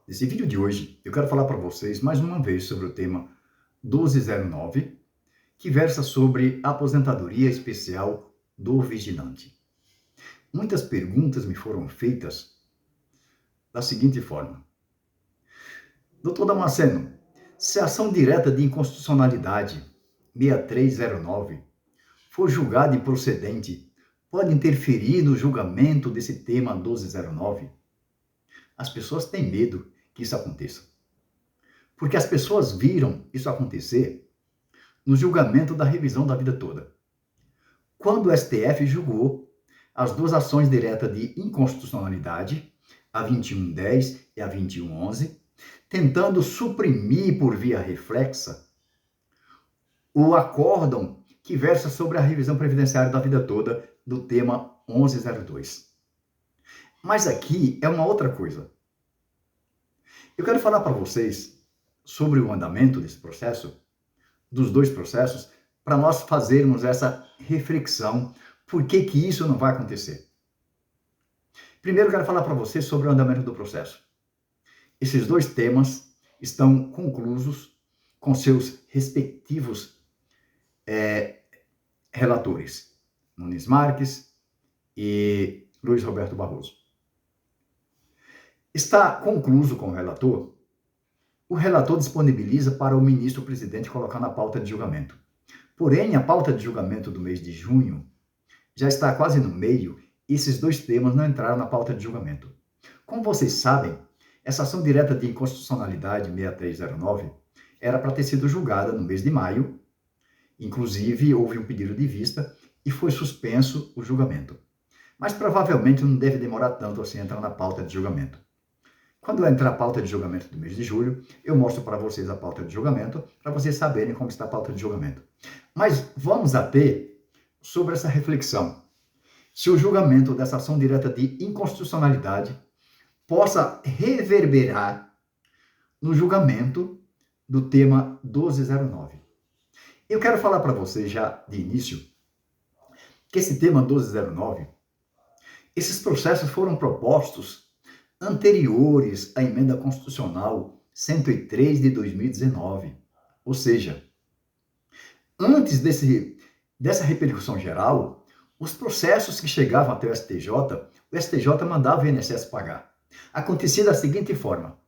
Nesse vídeo de hoje, eu quero falar para vocês mais uma vez sobre o tema 1209, que versa sobre a aposentadoria especial do vigilante. Muitas perguntas me foram feitas da seguinte forma: Doutor Damasceno, se a ação direta de inconstitucionalidade 6309 for julgada improcedente, pode interferir no julgamento desse tema 1209? As pessoas têm medo que isso aconteça. Porque as pessoas viram isso acontecer no julgamento da revisão da vida toda. Quando o STF julgou as duas ações diretas de inconstitucionalidade, a 2110 e a 2111, tentando suprimir por via reflexa o acórdão que versa sobre a revisão previdenciária da vida toda do tema 1102. Mas aqui é uma outra coisa. Eu quero falar para vocês sobre o andamento desse processo, dos dois processos, para nós fazermos essa reflexão. Por que que isso não vai acontecer? Primeiro, eu quero falar para vocês sobre o andamento do processo. Esses dois temas estão conclusos com seus respectivos relatores, Nunes Marques e Luiz Roberto Barroso. Está concluso com o relator disponibiliza para o ministro-presidente colocar na pauta de julgamento. Porém, a pauta de julgamento do mês de junho já está quase no meio e esses dois temas não entraram na pauta de julgamento. Como vocês sabem, essa ação direta de inconstitucionalidade 6309 era para ter sido julgada no mês de maio, inclusive houve um pedido de vista e foi suspenso o julgamento. Mas provavelmente não deve demorar tanto assim entrar na pauta de julgamento. Quando entrar a pauta de julgamento do mês de julho, eu mostro para vocês a pauta de julgamento, para vocês saberem como está a pauta de julgamento. Mas vamos ater sobre essa reflexão. Se o julgamento dessa ação direta de inconstitucionalidade possa reverberar no julgamento do tema 1209. Eu quero falar para vocês já de início que esse tema 1209, esses processos foram propostos anteriores à emenda constitucional 103 de 2019. Ou seja, antes dessa repercussão geral, os processos que chegavam até o STJ mandava o INSS pagar. Acontecia da seguinte forma: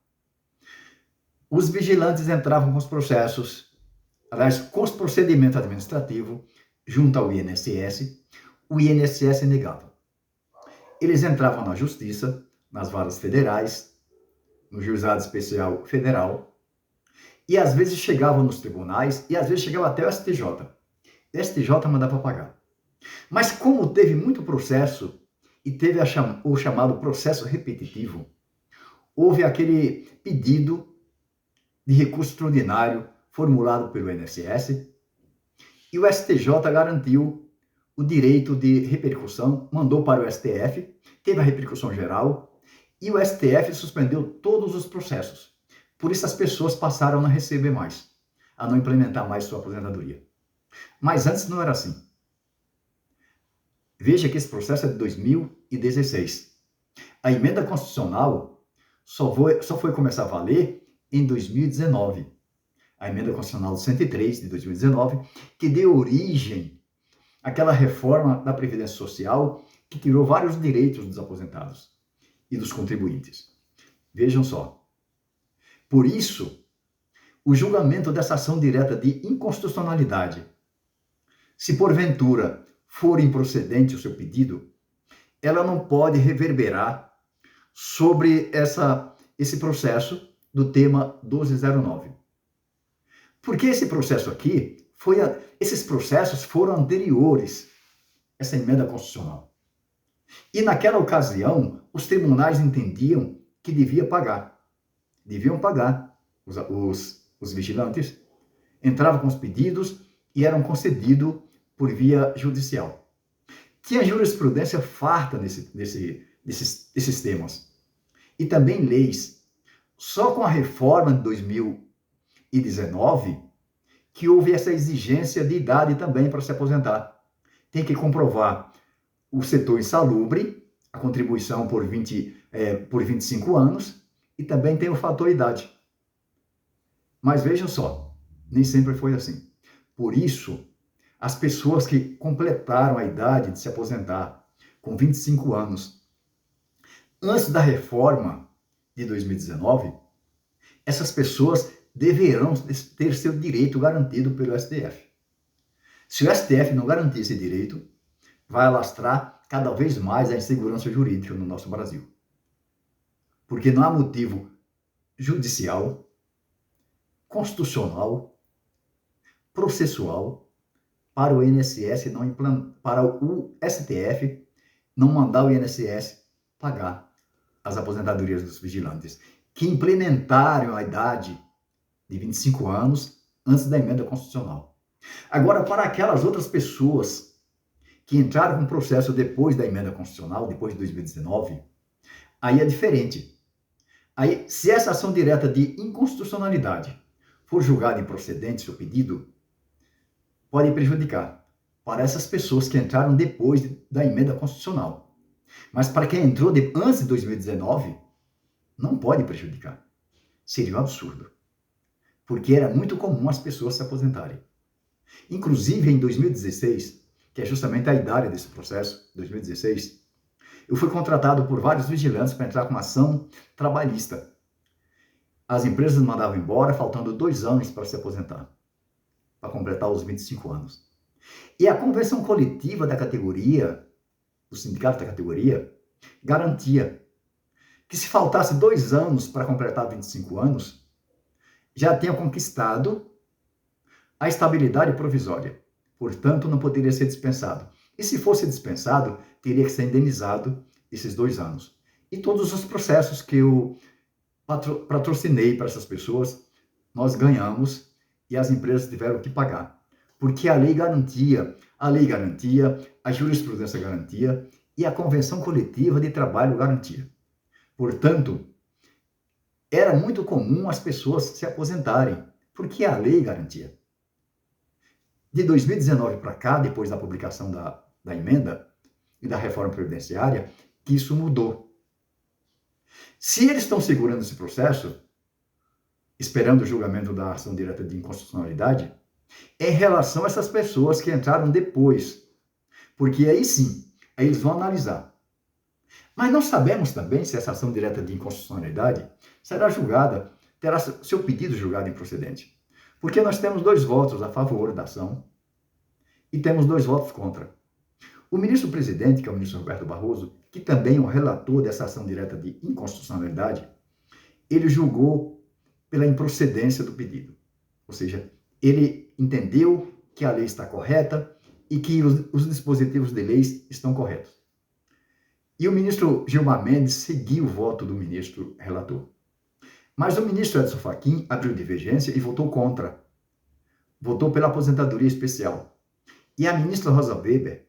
os vigilantes entravam com os processos, com os procedimentos administrativos, junto ao INSS, o INSS negava. Eles entravam na justiça, nas varas federais, no juizado especial federal, e às vezes chegavam nos tribunais, e às vezes chegava até o STJ. O STJ mandava pagar. Mas como teve muito processo, e teve o chamado processo repetitivo, houve aquele pedido de recurso extraordinário formulado pelo INSS, e o STJ garantiu o direito de repercussão, mandou para o STF, teve a repercussão geral, e o STF suspendeu todos os processos. Por isso as pessoas passaram a não receber mais, a não implementar mais sua aposentadoria. Mas antes não era assim. Veja que esse processo é de 2016. A emenda constitucional só foi começar a valer em 2019. A emenda constitucional 103 de 2019, que deu origem àquela reforma da Previdência Social que tirou vários direitos dos aposentados e dos contribuintes. Vejam só. Por isso, o julgamento dessa ação direta de inconstitucionalidade, se porventura for improcedente o seu pedido, ela não pode reverberar sobre esse processo do tema 1209. Porque esse processo aqui, esses processos foram anteriores a essa emenda constitucional. E naquela ocasião, os tribunais entendiam que deviam pagar os vigilantes, entravam com os pedidos e eram concedidos por via judicial. Tinha jurisprudência farta desses temas. E também leis. Só com a reforma de 2019 que houve essa exigência de idade também para se aposentar. Tem que comprovar o setor insalubre, a contribuição por 25 anos, e também tem o fator idade. Mas vejam só, nem sempre foi assim. Por isso, as pessoas que completaram a idade de se aposentar com 25 anos, antes da reforma de 2019, essas pessoas deverão ter seu direito garantido pelo STF. Se o STF não garantir esse direito, vai alastrar cada vez mais a insegurança jurídica no nosso Brasil. Porque não há motivo judicial, constitucional, processual para o INSS não para o STF não mandar o INSS pagar as aposentadorias dos vigilantes que implementaram a idade de 25 anos antes da emenda constitucional. Agora, para aquelas outras pessoas que entraram com processo depois da emenda constitucional, depois de 2019, aí é diferente. Aí, se essa ação direta de inconstitucionalidade for julgada improcedente, seu pedido, pode prejudicar para essas pessoas que entraram depois da emenda constitucional. Mas para quem entrou antes de 2019, não pode prejudicar. Seria um absurdo. Porque era muito comum as pessoas se aposentarem. Inclusive, em 2016, que é justamente a idade desse processo, 2016, eu fui contratado por vários vigilantes para entrar com uma ação trabalhista. As empresas me mandavam embora, faltando 2 anos para se aposentar, para completar os 25 anos. E a convenção coletiva da categoria, do sindicato da categoria, garantia que se faltasse 2 anos para completar 25 anos, já tinha conquistado a estabilidade provisória. Portanto, não poderia ser dispensado. E se fosse dispensado, teria que ser indenizado esses 2 anos. E todos os processos que eu patrocinei para essas pessoas, nós ganhamos e as empresas tiveram que pagar. Porque a lei garantia, a jurisprudência garantia e a convenção coletiva de trabalho garantia. Portanto, era muito comum as pessoas se aposentarem, porque a lei garantia. De 2019 para cá, depois da publicação da emenda e da reforma previdenciária, que isso mudou. Se eles estão segurando esse processo, esperando o julgamento da ação direta de inconstitucionalidade, é em relação a essas pessoas que entraram depois. Porque aí sim, aí eles vão analisar. Mas não sabemos também se essa ação direta de inconstitucionalidade será julgada, terá seu pedido julgado improcedente. Porque nós temos 2 votos a favor da ação e temos 2 votos contra. O ministro-presidente, que é o ministro Roberto Barroso, que também é o relator dessa ação direta de inconstitucionalidade, ele julgou pela improcedência do pedido. Ou seja, ele entendeu que a lei está correta e que os dispositivos de leis estão corretos. E o ministro Gilmar Mendes seguiu o voto do ministro relator. Mas o ministro Edson Fachin abriu divergência e votou contra. Votou pela aposentadoria especial. E a ministra Rosa Weber,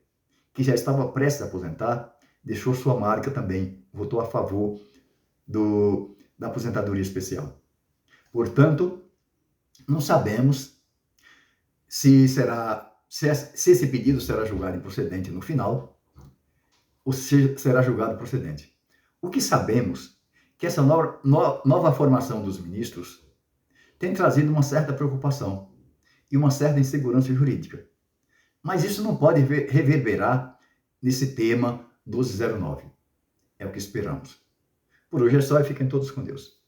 que já estava prestes a aposentar, deixou sua marca também, votou a favor da aposentadoria especial. Portanto, não sabemos se esse pedido será julgado improcedente no final ou se será julgado procedente. O que sabemos é que essa nova formação dos ministros tem trazido uma certa preocupação e uma certa insegurança jurídica. Mas isso não pode reverberar nesse tema 1209. É o que esperamos. Por hoje é só e fiquem todos com Deus.